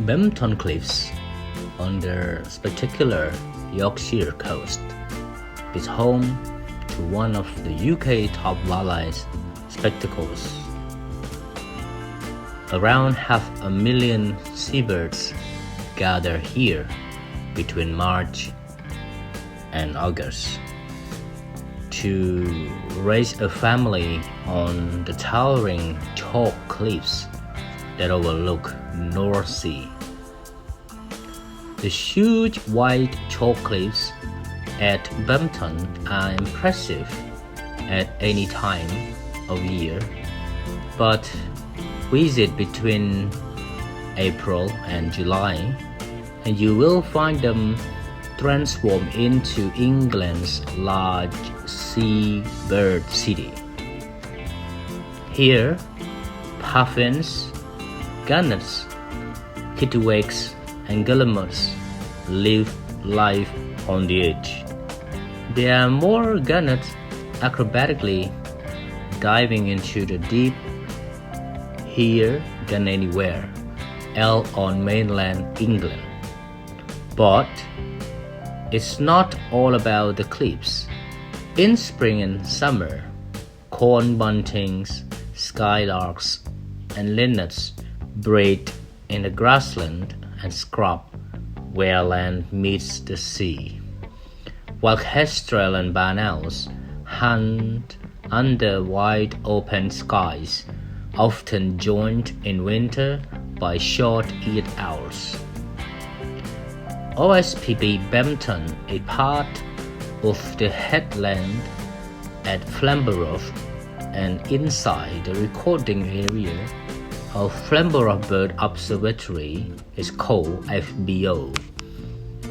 Bempton Cliffs on the spectacular Yorkshire coast is home to one of the UK top wildlife spectacles. Around 500,000 seabirds gather here between March and August to raise a family on the towering chalk cliffs that overlook North Sea. The huge white chalk cliffs at Bempton are impressive at any time of year, but visit between April and July and you will find them transformed into England's large seabird city. Here, Puffins, Gannets, Kittiwakes and Guillemots live life on the edge. There are more Gannets acrobatically diving into the deep here than anywhere else on mainland England. But it's not all about the cliffs. In spring and summer, Corn Buntings, Skylarks and Linnets breed in the grassland and scrub where land meets the sea, while Kestrel and Gannets hunt under wide open skies, often joined in winter by short-eared owls. OSPB Bempton is part of the headland at Flamborough and inside the recording area of Flamborough Bird Observatory is called FBO,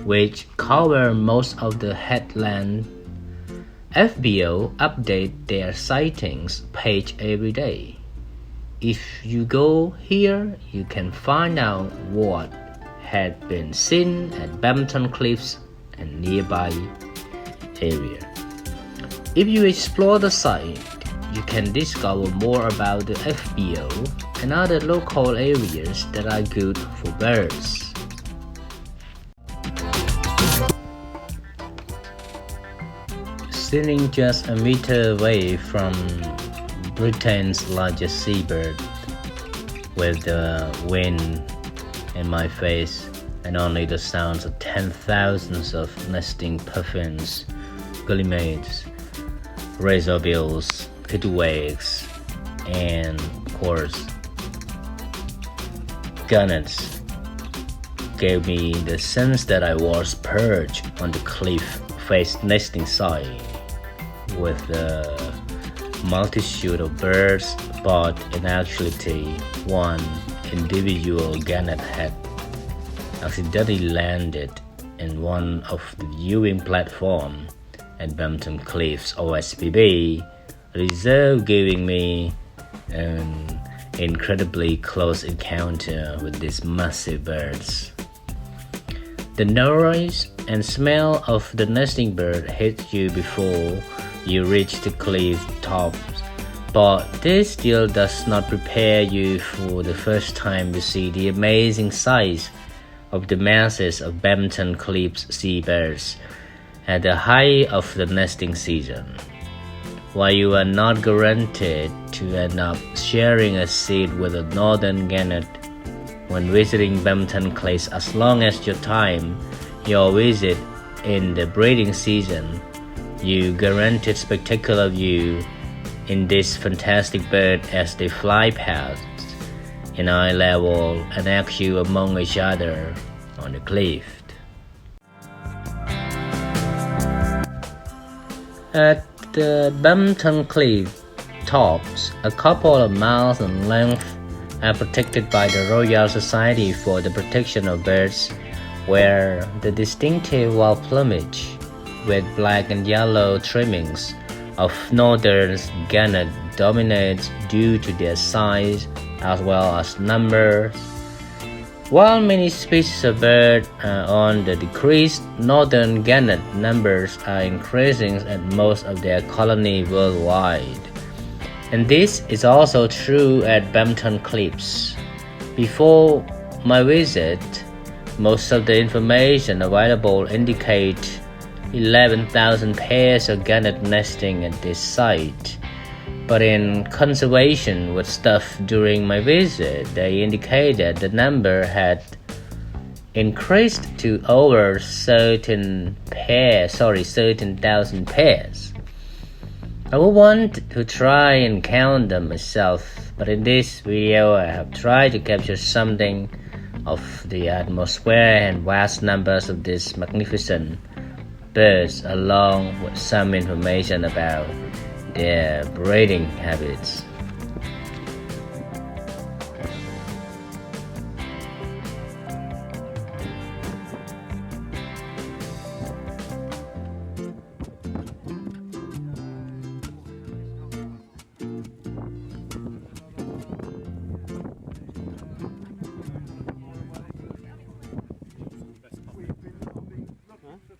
which covers most of the headland. FBO update their sightings page every day. If you go here, you can find out what had been seen at Bempton Cliffs and nearby area. If you explore the site, you can discover more about the FBO and other local areas that are good for birds. Sitting just a meter away from Britain's largest seabird, with the wind in my face and only the sounds of 10,000s of nesting puffins, guillemots, razorbills, kittiwakes, and of course Gannets gave me the sense that I was perched on the cliff face nesting site with a multitude of birds, but in actuality one individual gannet had accidentally landed in one of the viewing platforms at Bempton Cliffs OSPB reserve, giving me an incredibly close encounter with these massive birds. The noise and smell of the nesting bird hit you before you reach the cliff tops, but this still does not prepare you for the first time to see the amazing size of the masses of Bempton Cliffs seabirds at the height of the nesting season. While you are not guaranteed to end up sharing a seat with a northern gannet when visiting Bempton Cliffs, as long as your visit in the breeding season, you guaranteed spectacular view in this fantastic bird as they fly past in eye level and argue among each other on the cliff. At the Bempton Cliff tops, a couple of miles in length, are protected by the Royal Society for the Protection of Birds, where the distinctive white plumage with black and yellow trimmings of northern gannet dominates due to their size as well as numbers. While many species of birds are on the decrease, northern gannet numbers are increasing at most of their colony worldwide. And this is also true at Bempton Cliffs. Before my visit, most of the information available indicate 11,000 pairs of gannet nesting at this site. But in conservation with staff during my visit, they indicated the number had increased to over 13,000 pairs. I would want to try and count them myself, but in this video I have tried to capture something of the atmosphere and vast numbers of these magnificent birds, along with some information about their breeding habits.